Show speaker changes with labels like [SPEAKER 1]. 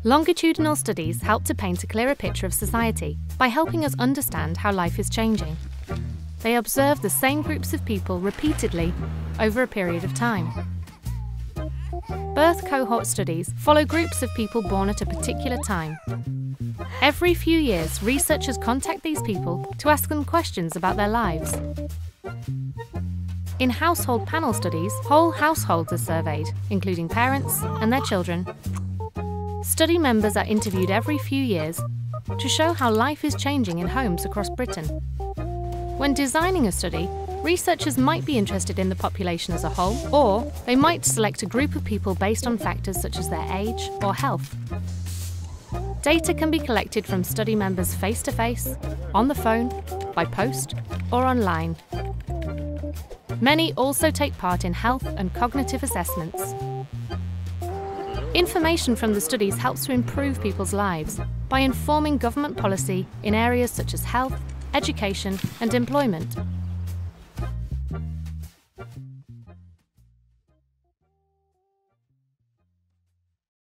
[SPEAKER 1] Longitudinal studies help to paint a clearer picture of society by helping us understand how life is changing. They observe the same groups of people repeatedly over a period of time. Birth cohort studies follow groups of people born at a particular time. Every few years, researchers contact these people to ask them questions about their lives. In household panel studies, whole households are surveyed, including parents and their children. Study members are interviewed every few years to show how life is changing in homes across Britain. When designing a study, researchers might be interested in the population as a whole, or they might select a group of people based on factors such as their age or health. Data can be collected from study members face-to-face, on the phone, by post, or online. Many also take part in health and cognitive assessments. Information from the studies helps to improve people's lives by informing government policy in areas such as health, education, and employment.